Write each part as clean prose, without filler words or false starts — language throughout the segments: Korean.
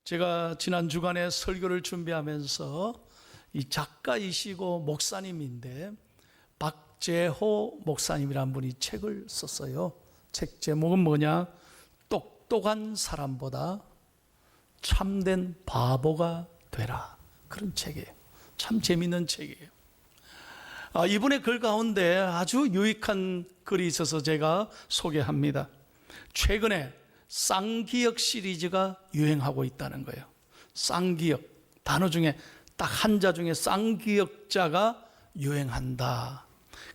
제가 지난 주간에 설교를 준비하면서 이 작가이시고 목사님인데 박재호 목사님이란 분이 책을 썼어요. 책 제목은 뭐냐? 똑똑한 사람보다 참된 바보가 되라. 그런 책이에요. 참 재밌는 책이에요. 이분의 글 가운데 아주 유익한 글이 있어서 제가 소개합니다. 최근에 쌍기역 시리즈가 유행하고 있다는 거예요. 쌍기역, 단어 중에 딱 한자 중에 쌍기역자가 유행한다.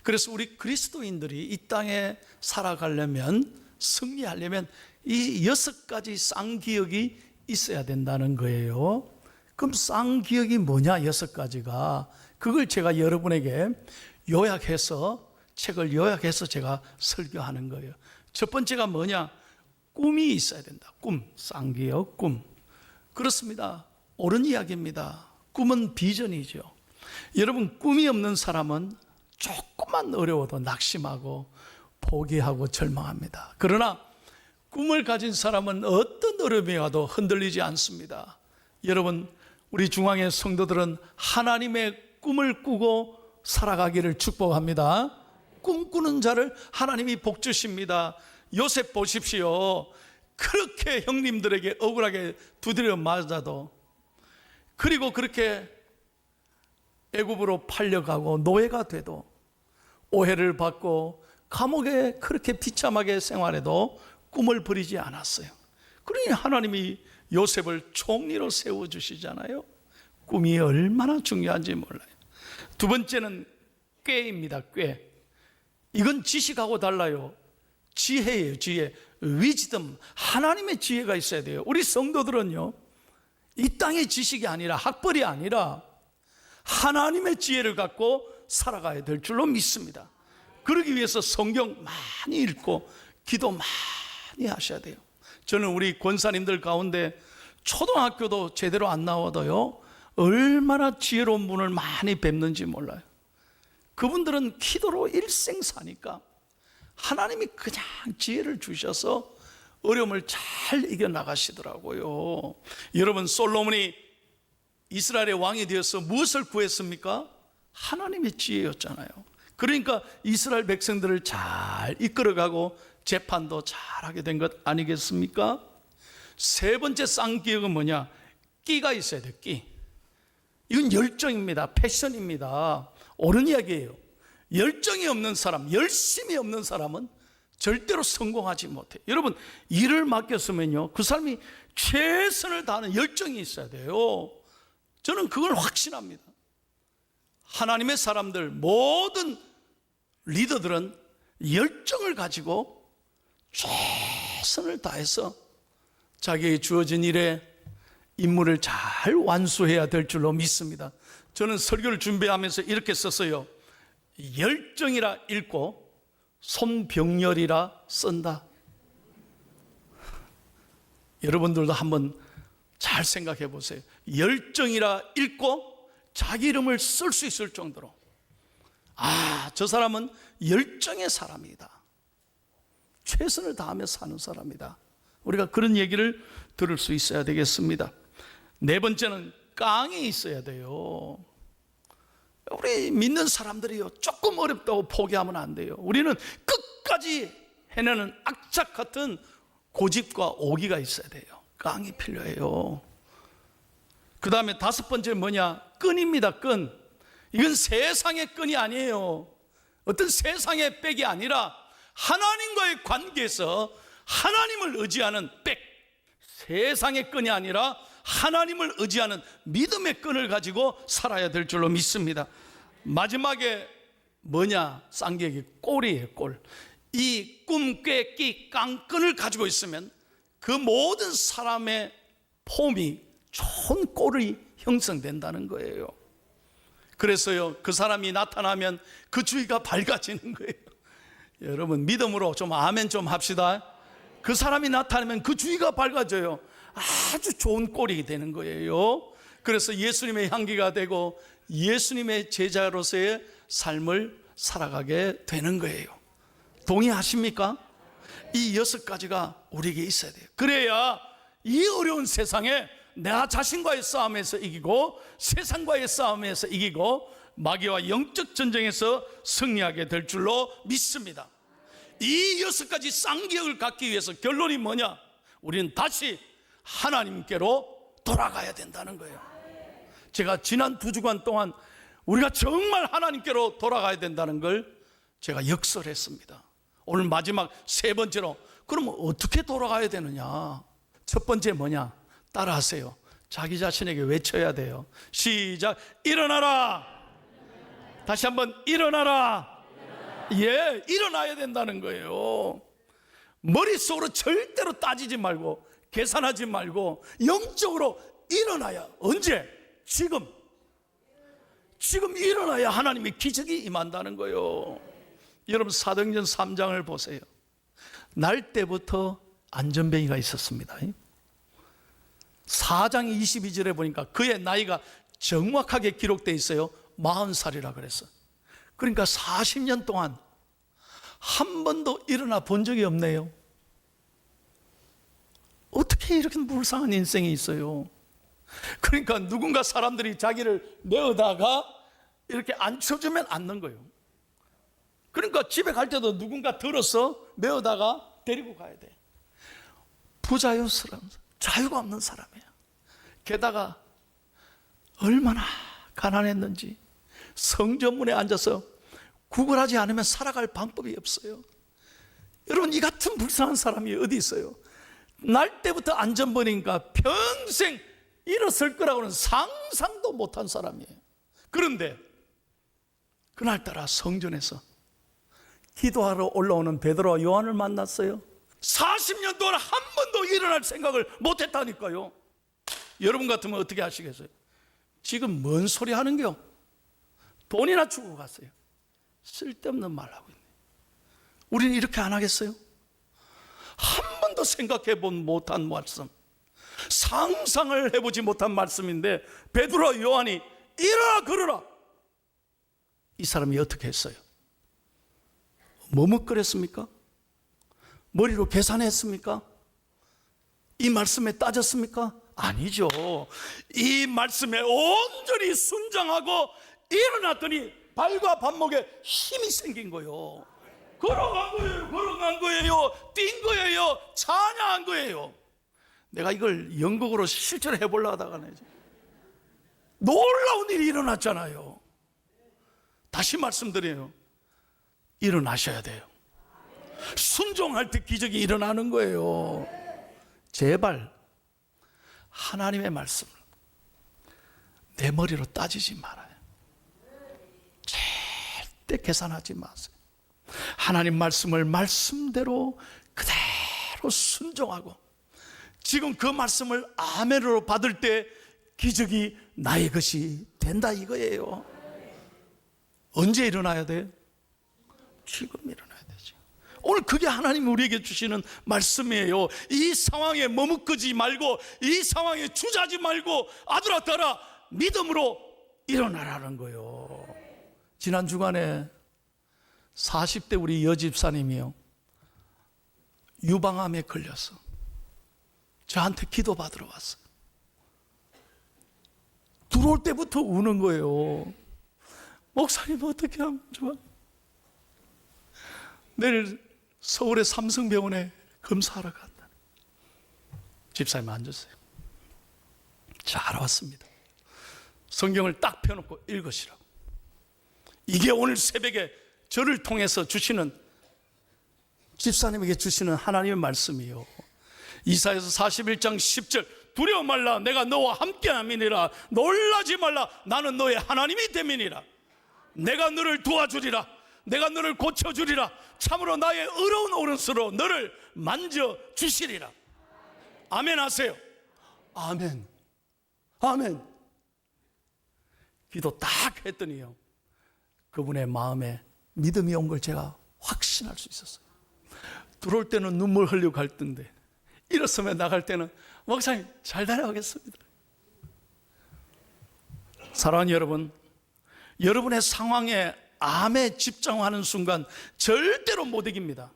그래서 우리 그리스도인들이 이 땅에 살아가려면, 승리하려면 이 6가지 쌍기역이 있어야 된다는 거예요. 그럼 쌍기역이 뭐냐? 6가지가. 그걸 제가 여러분에게 요약해서, 책을 요약해서 제가 설교하는 거예요. 첫 번째가 뭐냐? 꿈이 있어야 된다. 꿈, 쌍기역, 꿈. 그렇습니다. 옳은 이야기입니다. 꿈은 비전이죠. 여러분, 꿈이 없는 사람은 조금만 어려워도 낙심하고 포기하고 절망합니다. 그러나 꿈을 가진 사람은 어떤 어려움이 와도 흔들리지 않습니다. 여러분, 우리 중앙의 성도들은 하나님의 꿈을 꾸고 살아가기를 축복합니다. 꿈꾸는 자를 하나님이 복 주십니다. 요셉 보십시오. 그렇게 형님들에게 억울하게 두드려 맞아도, 그리고 그렇게 애굽으로 팔려가고 노예가 돼도, 오해를 받고 감옥에 그렇게 비참하게 생활해도 꿈을 버리지 않았어요. 그러니 하나님이 요셉을 총리로 세워주시잖아요. 꿈이 얼마나 중요한지 몰라요. 두 번째는 꾀입니다. 꾀. 이건 지식하고 달라요. 지혜예요. 지혜. 위즈덤. 하나님의 지혜가 있어야 돼요. 우리 성도들은요, 이 땅의 지식이 아니라, 학벌이 아니라 하나님의 지혜를 갖고 살아가야 될 줄로 믿습니다. 그러기 위해서 성경 많이 읽고 기도 많이 하셔야 돼요. 저는 우리 권사님들 가운데 초등학교도 제대로 안 나와도요, 얼마나 지혜로운 분을 많이 뵙는지 몰라요. 그분들은 기도로 일생 사니까 하나님이 그냥 지혜를 주셔서 어려움을 잘 이겨나가시더라고요. 여러분, 솔로몬이 이스라엘의 왕이 되어서 무엇을 구했습니까? 하나님의 지혜였잖아요. 그러니까 이스라엘 백성들을 잘 이끌어가고 재판도 잘하게 된 것 아니겠습니까? 세 번째 쌍기역은 뭐냐? 끼가 있어야 돼요. 끼. 이건 열정입니다. 패션입니다. 옳은 이야기예요. 열정이 없는 사람, 열심이 없는 사람은 절대로 성공하지 못해요. 여러분, 일을 맡겼으면요, 그 사람이 최선을 다하는 열정이 있어야 돼요. 저는 그걸 확신합니다. 하나님의 사람들, 모든 리더들은 열정을 가지고 최선을 다해서 자기에게 주어진 일에 임무를 잘 완수해야 될 줄로 믿습니다. 저는 설교를 준비하면서 이렇게 썼어요. 열정이라 읽고 손병렬이라 쓴다. 여러분들도 한번 잘 생각해 보세요. 열정이라 읽고 자기 이름을 쓸 수 있을 정도로, 저 사람은 열정의 사람이다, 최선을 다하며 사는 사람이다. 우리가 그런 얘기를 들을 수 있어야 되겠습니다. 네 번째는 깡이 있어야 돼요. 우리 믿는 사람들이요, 조금 어렵다고 포기하면 안 돼요. 우리는 끝까지 해내는 악착 같은 고집과 오기가 있어야 돼요. 깡이 필요해요. 그 다음에 다섯 번째 뭐냐? 끈입니다. 끈. 이건 세상의 끈이 아니에요. 어떤 세상의 백이 아니라 하나님과의 관계에서 하나님을 의지하는 백. 세상의 끈이 아니라 하나님을 의지하는 믿음의 끈을 가지고 살아야 될 줄로 믿습니다. 마지막에 뭐냐? 쌍기역이 꼴이에요. 꼴. 이 꿈, 꾀, 끼, 깡끈을 가지고 있으면 그 모든 사람의 폼이 좋은 꼴이 형성된다는 거예요. 그래서요, 그 사람이 나타나면 그 주위가 밝아지는 거예요. 여러분, 믿음으로 좀 아멘 좀 합시다. 그 사람이 나타나면 그 주위가 밝아져요. 아주 좋은 꼴이 되는 거예요. 그래서 예수님의 향기가 되고 예수님의 제자로서의 삶을 살아가게 되는 거예요. 동의하십니까? 이 6가지가 우리에게 있어야 돼요. 그래야 이 어려운 세상에 나 자신과의 싸움에서 이기고 세상과의 싸움에서 이기고 마귀와 영적 전쟁에서 승리하게 될 줄로 믿습니다. 이 6가지 쌍기역을 갖기 위해서 결론이 뭐냐? 우리는 다시 하나님께로 돌아가야 된다는 거예요. 제가 지난 2주간 동안 우리가 정말 하나님께로 돌아가야 된다는 걸 제가 역설했습니다. 오늘 마지막 3번째로, 그러면 어떻게 돌아가야 되느냐? 첫 번째 뭐냐? 따라하세요. 자기 자신에게 외쳐야 돼요. 시작. 일어나라. 다시 한번 일어나라. 예, 일어나야 된다는 거예요. 머릿속으로 절대로 따지지 말고 계산하지 말고 영적으로 일어나야. 언제? 지금 일어나야 하나님의 기적이 임한다는 거예요. 여러분 사도행전 3장을 보세요. 날 때부터 안전뱅이가 있었습니다. 4장 22절에 보니까 그의 나이가 정확하게 기록되어 있어요. 40살이라 그랬어요. 그러니까 40년 동안 한 번도 일어나 본 적이 없네요. 어떻게 이렇게 불쌍한 인생이 있어요? 그러니까 누군가 사람들이 자기를 메어다가 이렇게 앉혀주면 앉는 거예요. 그러니까 집에 갈 때도 누군가 들어서 메어다가 데리고 가야 돼. 부자요, 자유가 없는 사람이에요. 게다가 얼마나 가난했는지 성전문에 앉아서 구걸하지 않으면 살아갈 방법이 없어요. 여러분, 이 같은 불쌍한 사람이 어디 있어요? 날 때부터 안전번이니까 평생 일어설 거라고는 상상도 못한 사람이에요. 그런데 그날따라 성전에서 기도하러 올라오는 베드로와 요한을 만났어요. 40년 동안 한 번도 일어날 생각을 못했다니까요. 여러분 같으면 어떻게 하시겠어요? 지금 뭔 소리 하는겨? 돈이나 주고 갔어요. 쓸데없는 말 하고 있네. 우리는 이렇게 안 하겠어요? 한 번도 생각해본 못한 말씀, 상상을 해보지 못한 말씀인데 베드로와 요한이 일어나 걸어라. 이 사람이 어떻게 했어요? 머뭇거렸습니까? 머리로 계산했습니까? 이 말씀에 따졌습니까? 아니죠. 이 말씀에 온전히 순종하고 일어났더니 발과 발목에 힘이 생긴 거예요. 걸어간 거예요. 뛴 거예요. 찬양한 거예요. 내가 이걸 연극으로 실제로 해보려고 하다가 놀라운 일이 일어났잖아요. 다시 말씀드려요. 일어나셔야 돼요. 순종할 때 기적이 일어나는 거예요. 제발 하나님의 말씀을 내 머리로 따지지 말아요. 절대 계산하지 마세요. 하나님 말씀을 말씀대로 그대로 순종하고 지금 그 말씀을 아멘으로 받을 때 기적이 나의 것이 된다 이거예요. 언제 일어나야 돼요? 지금 일어나야 되죠. 오늘 그게 하나님이 우리에게 주시는 말씀이에요. 이 상황에 머뭇거지 말고 이 상황에 주저하지 말고 아들아 따라 믿음으로 일어나라는 거예요. 지난 주간에 40대 우리 여집사님이요, 유방암에 걸려서 저한테 기도 받으러 왔어요. 들어올 때부터 우는 거예요. 목사님 어떻게 하면 좋아? 내일 서울의 삼성병원에 검사하러 간다. 집사님 앉으세요. 잘 왔습니다. 성경을 딱 펴놓고 읽으시라고. 이게 오늘 새벽에 저를 통해서 주시는, 집사님에게 주시는 하나님의 말씀이요. 이사야서 41장 10절 두려워 말라 내가 너와 함께함이니라. 놀라지 말라 나는 너의 하나님이 됨이니라. 내가 너를 도와주리라. 내가 너를 고쳐주리라. 참으로 나의 의로운 오른손으로 너를 만져주시리라. 아멘 하세요. 아멘. 아멘. 기도 딱 했더니요, 그분의 마음에 믿음이 온 걸 제가 확신할 수 있었어요. 들어올 때는 눈물 흘리고 갈 텐데 일어서면 나갈 때는 목사님 잘 다녀오겠습니다. 사랑하는 여러분, 여러분의 상황에 암에 집중하는 순간 절대로 못 이깁니다.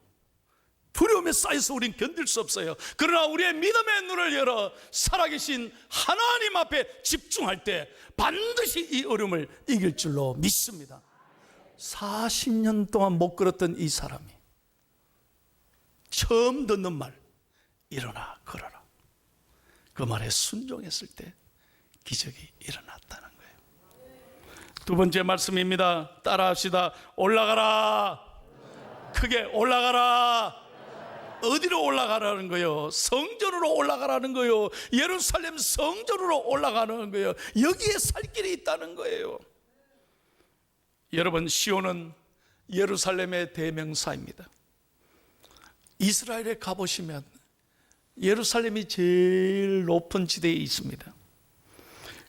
두려움에 쌓여서 우린 견딜 수 없어요. 그러나 우리의 믿음의 눈을 열어 살아계신 하나님 앞에 집중할 때 반드시 이 어려움을 이길 줄로 믿습니다. 40년 동안 못 걸었던 이 사람이 처음 듣는 말, 일어나 걸어라, 그 말에 순종했을 때 기적이 일어났다는 거예요. 두 번째 말씀입니다. 따라합시다. 올라가라. 크게 올라가라. 어디로 올라가라는 거예요? 성전으로 올라가라는 거예요. 예루살렘 성전으로 올라가는 거예요. 여기에 살 길이 있다는 거예요. 여러분, 시온은 예루살렘의 대명사입니다. 이스라엘에 가보시면 예루살렘이 제일 높은 지대에 있습니다.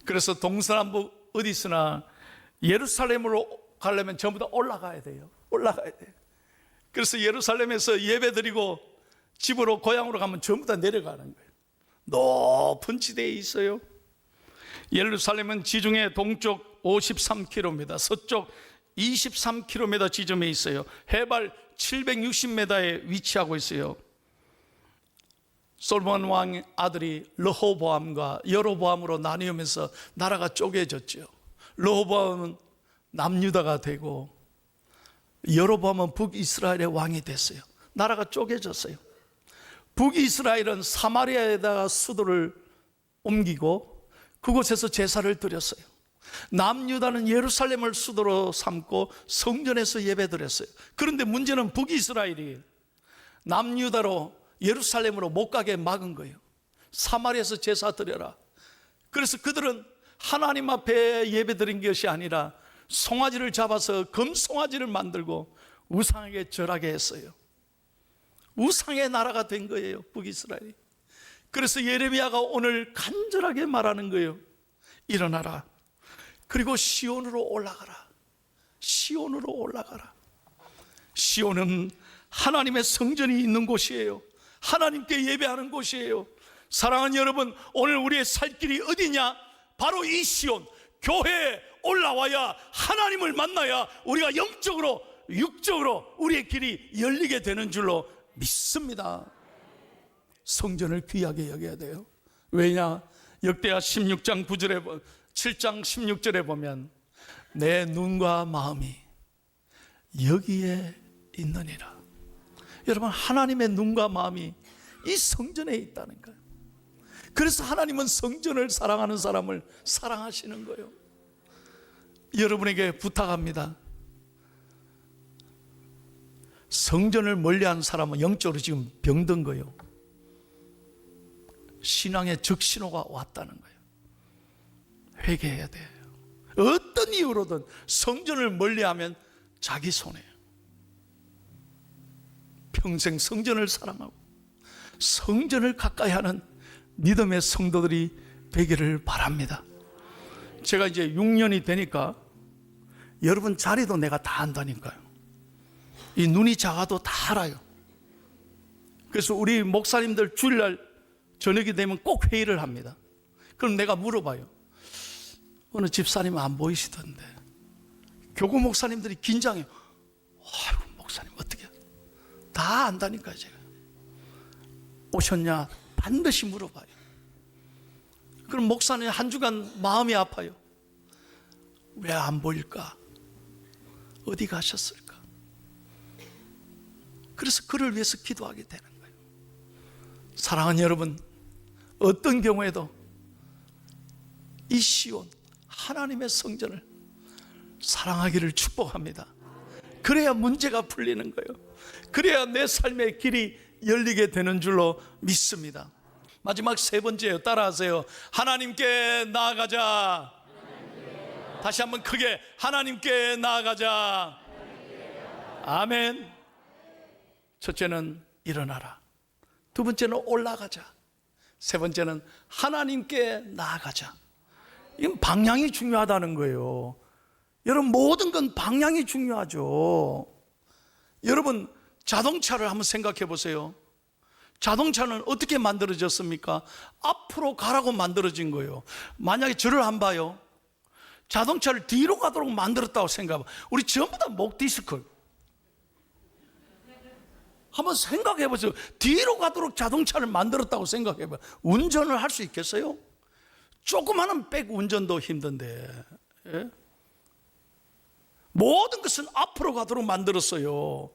그래서 동서남북 어디 있으나 예루살렘으로 가려면 전부 다 올라가야 돼요. 올라가야 돼요. 그래서 예루살렘에서 예배드리고 집으로 고향으로 가면 전부 다 내려가는 거예요. 높은 지대에 있어요. 예루살렘은 지중해 동쪽 53km, 서쪽 23km 지점에 있어요. 해발 760m에 위치하고 있어요. 솔몬 왕 아들이 르호보암과 여로보암으로 나뉘면서 나라가 쪼개졌죠. 르호보암은 남유다가 되고 여로보암은 북이스라엘의 왕이 됐어요. 나라가 쪼개졌어요. 북이스라엘은 사마리아에다가 수도를 옮기고 그곳에서 제사를 드렸어요. 남유다는 예루살렘을 수도로 삼고 성전에서 예배드렸어요. 그런데 문제는 북이스라엘이 남유다로 예루살렘으로 못 가게 막은 거예요. 사마리아에서 제사 드려라. 그래서 그들은 하나님 앞에 예배드린 것이 아니라 송아지를 잡아서 금송아지를 만들고 우상에게 절하게 했어요. 우상의 나라가 된 거예요, 북이스라엘이. 그래서 예레미야가 오늘 간절하게 말하는 거예요. 일어나라. 그리고 시온으로 올라가라. 시온으로 올라가라. 시온은 하나님의 성전이 있는 곳이에요. 하나님께 예배하는 곳이에요. 사랑하는 여러분, 오늘 우리의 살 길이 어디냐? 바로 이 시온, 교회에 올라와야, 하나님을 만나야 우리가 영적으로 육적으로 우리의 길이 열리게 되는 줄로 믿습니다. 성전을 귀하게 여겨야 돼요. 왜냐? 역대하 16장 9절에 7장 16절에 보면 내 눈과 마음이 여기에 있느니라. 여러분, 하나님의 눈과 마음이 이 성전에 있다는 거예요. 그래서 하나님은 성전을 사랑하는 사람을 사랑하시는 거예요. 여러분에게 부탁합니다. 성전을 멀리하는 사람은 영적으로 지금 병든 거예요. 신앙의 적신호가 왔다는 거예요. 회개해야 돼요. 어떤 이유로든 성전을 멀리하면 자기 손해예요. 평생 성전을 사랑하고 성전을 가까이 하는 믿음의 성도들이 되기를 바랍니다. 제가 이제 6년이 되니까 여러분 자리도 내가 다 안다니까요. 이 눈이 작아도 다 알아요. 그래서 우리 목사님들 주일날 저녁이 되면 꼭 회의를 합니다. 그럼 내가 물어봐요. 어느 집사님은 안 보이시던데. 교구 목사님들이 긴장해요. 아이고, 목사님 어떻게 다 안다니까요. 제가 오셨냐 반드시 물어봐요. 그럼 목사님 한 주간 마음이 아파요. 왜 안 보일까? 어디 가셨을까? 그래서 그를 위해서 기도하게 되는 거예요. 사랑하는 여러분, 어떤 경우에도 이 시온 하나님의 성전을 사랑하기를 축복합니다. 그래야 문제가 풀리는 거예요. 그래야 내 삶의 길이 열리게 되는 줄로 믿습니다. 마지막 세 번째예요. 따라하세요. 하나님께 나아가자. 다시 한번 크게 하나님께 나아가자. 아멘. 첫째는 일어나라. 두 번째는 올라가자. 세 번째는 하나님께 나아가자. 이건 방향이 중요하다는 거예요. 여러분, 모든 건 방향이 중요하죠. 여러분, 자동차를 한번 생각해 보세요. 자동차는 어떻게 만들어졌습니까? 앞으로 가라고 만들어진 거예요. 만약에 저를 안 봐요. 자동차를 뒤로 가도록 만들었다고 생각해봐. 우리 전부 다 목 디스크. 한번 생각해 보세요. 뒤로 가도록 자동차를 만들었다고 생각해 봐요. 운전을 할 수 있겠어요? 조그마한 백 운전도 힘든데, 예? 모든 것은 앞으로 가도록 만들었어요.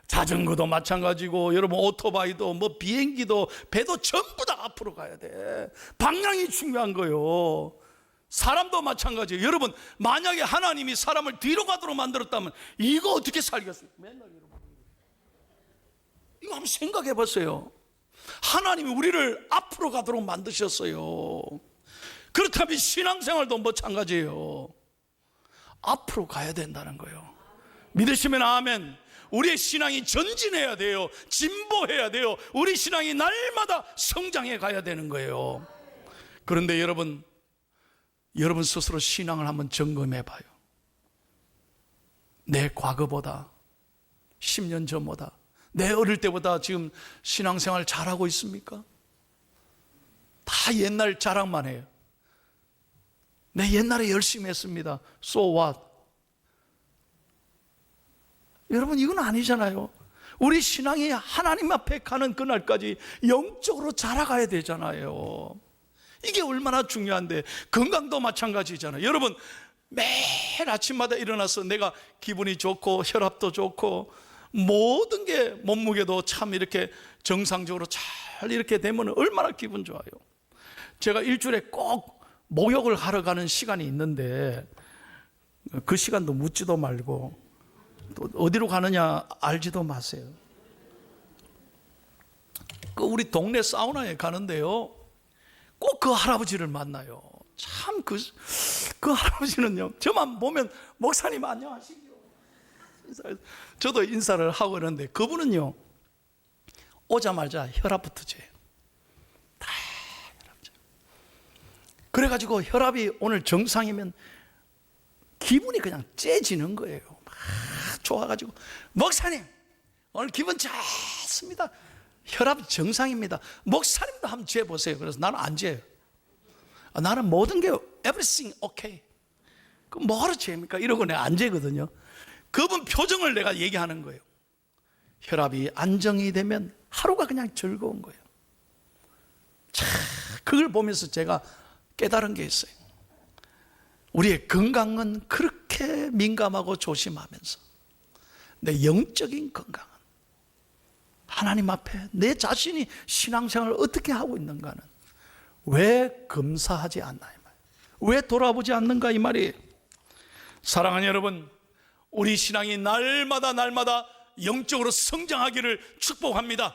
자전거도 마찬가지고, 여러분 오토바이도 뭐 비행기도 배도 전부 다 앞으로 가야 돼. 방향이 중요한 거예요. 사람도 마찬가지예요. 여러분, 만약에 하나님이 사람을 뒤로 가도록 만들었다면 이거 어떻게 살겠어요? 맨날 여러분, 이거 한번 생각해 보세요. 하나님이 우리를 앞으로 가도록 만드셨어요. 그렇다면 신앙생활도 마찬가지예요. 앞으로 가야 된다는 거예요. 믿으시면 아멘. 우리의 신앙이 전진해야 돼요. 진보해야 돼요. 우리 신앙이 날마다 성장해 가야 되는 거예요. 그런데 여러분 스스로 신앙을 한번 점검해 봐요. 내 과거보다, 10년 전보다, 내 어릴 때보다 지금 신앙생활 잘하고 있습니까? 다 옛날 자랑만 해요. 내 옛날에 열심히 했습니다. So what? 여러분, 이건 아니잖아요. 우리 신앙이 하나님 앞에 가는 그날까지 영적으로 자라가야 되잖아요. 이게 얼마나 중요한데, 건강도 마찬가지잖아요. 여러분, 매일 아침마다 일어나서 내가 기분이 좋고 혈압도 좋고 모든 게, 몸무게도 참 이렇게 정상적으로 잘 이렇게 되면 얼마나 기분 좋아요. 제가 일주일에 꼭 목욕을 하러 가는 시간이 있는데 그 시간도 묻지도 말고 또 어디로 가느냐 알지도 마세요. 그 우리 동네 사우나에 가는데요, 꼭 그 할아버지를 만나요. 참 그 할아버지는요, 저만 보면 목사님 안녕하시죠. 저도 인사를 하고 그러는데 그분은요, 오자마자 혈압부터 재요. 다 혈압 재요. 그래가지고 혈압이 오늘 정상이면 기분이 그냥 째지는 거예요. 막 좋아가지고, 목사님 오늘 기분 좋습니다. 혈압 정상입니다. 목사님도 한번 재보세요. 그래서 나는 안 재요. 나는 모든 게 everything okay. 그 뭐하러 재입니까? 이러고 내가 안 재거든요. 그분 표정을 내가 얘기하는 거예요. 혈압이 안정이 되면 하루가 그냥 즐거운 거예요. 참, 그걸 보면서 제가 깨달은 게 있어요. 우리의 건강은 그렇게 민감하고 조심하면서 내 영적인 건강은 하나님 앞에 내 자신이 신앙생활을 어떻게 하고 있는가는 왜 검사하지 않나 이 말이에요. 왜 돌아보지 않는가 이 말이에요. 사랑하는 여러분, 우리 신앙이 날마다 영적으로 성장하기를 축복합니다.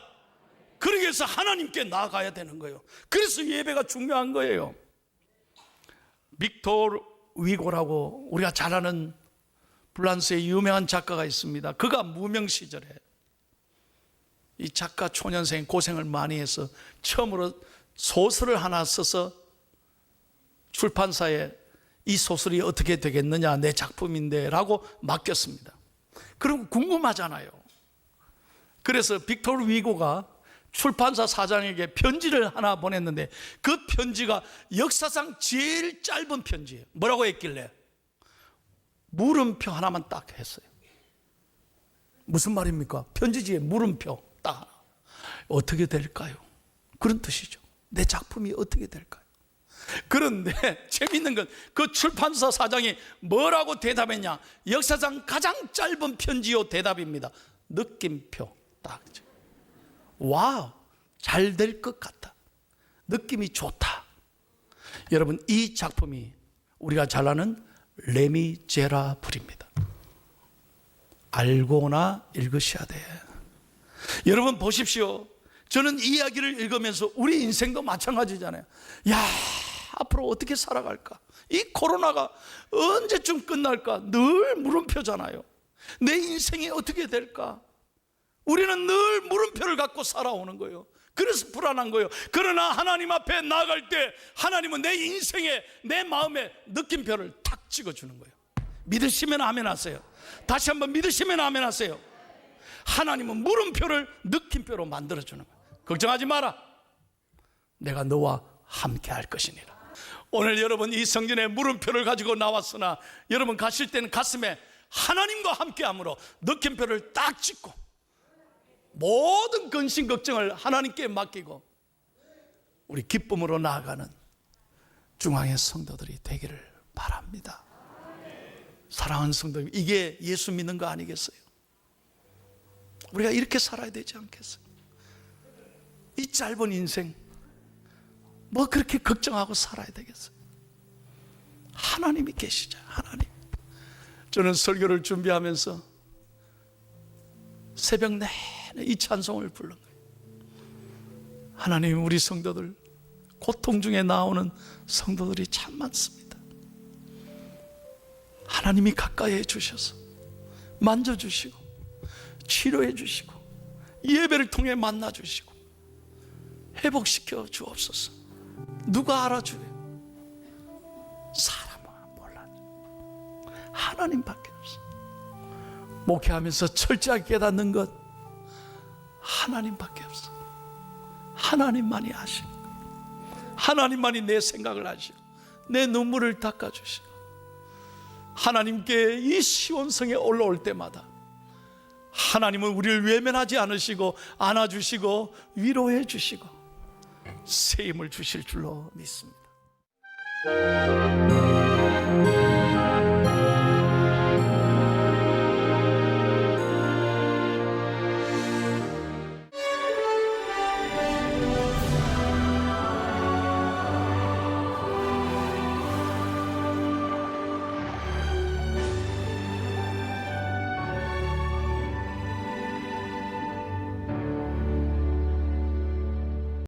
그러기 위해서 하나님께 나아가야 되는 거예요. 그래서 예배가 중요한 거예요. 빅토르 위고라고 우리가 잘 아는 프랑스의 유명한 작가가 있습니다. 그가 무명 시절에 이 작가 초년생 고생을 많이 해서 처음으로 소설을 하나 써서 출판사에 이 소설이 어떻게 되겠느냐, 내 작품인데 라고 맡겼습니다. 그럼 궁금하잖아요. 그래서 빅토르 위고가 출판사 사장에게 편지를 하나 보냈는데 그 편지가 역사상 제일 짧은 편지예요. 뭐라고 했길래? 물음표 하나만 딱 했어요. 무슨 말입니까? 편지지에 물음표 딱 하나. 어떻게 될까요? 그런 뜻이죠. 내 작품이 어떻게 될까요? 그런데 재밌는 건 그 출판사 사장이 뭐라고 대답했냐? 역사상 가장 짧은 편지요 대답입니다. 느낌표. 딱. 와우, 잘 될 것 같다. 느낌이 좋다. 여러분, 이 작품이 우리가 잘 아는 레미제라블입니다. 알고나 읽으셔야 돼. 여러분 보십시오. 저는 이 이야기를 읽으면서 우리 인생도 마찬가지잖아요. 야, 앞으로 어떻게 살아갈까? 이 코로나가 언제쯤 끝날까? 늘 물음표잖아요. 내 인생이 어떻게 될까? 우리는 늘 물음표를 갖고 살아오는 거예요. 그래서 불안한 거예요. 그러나 하나님 앞에 나아갈 때 하나님은 내 인생에, 내 마음에 느낌표를 탁 찍어주는 거예요. 믿으시면 아멘 하세요. 다시 한번 믿으시면 아멘 하세요. 하나님은 물음표를 느낌표로 만들어주는 거예요. 걱정하지 마라. 내가 너와 함께 할 것이니라. 오늘 여러분 이 성전에 물음표를 가지고 나왔으나 여러분 가실 때는 가슴에 하나님과 함께 함으로 느낌표를 딱 찍고 모든 근심 걱정을 하나님께 맡기고 우리 기쁨으로 나아가는 중앙의 성도들이 되기를 바랍니다. 사랑하는 성도님, 이게 예수 믿는 거 아니겠어요? 우리가 이렇게 살아야 되지 않겠어요? 이 짧은 인생 뭐 그렇게 걱정하고 살아야 되겠어요? 하나님이 계시죠. 하나님. 저는 설교를 준비하면서 새벽 내내 이 찬송을 부른 거예요. 하나님, 우리 성도들 고통 중에 나오는 성도들이 참 많습니다. 하나님이 가까이 해주셔서 만져주시고 치료해 주시고 예배를 통해 만나주시고 회복시켜 주옵소서. 누가 알아줘요? 사람은 몰라. 하나님밖에 없어. 목회하면서 철저하게 깨닫는 것, 하나님밖에 없어. 하나님만이 아시고, 하나님만이 내 생각을 아시고 내 눈물을 닦아주시고, 하나님께 이 시온성에 올라올 때마다 하나님은 우리를 외면하지 않으시고 안아주시고 위로해 주시고 새 힘을 주실 줄로 믿습니다.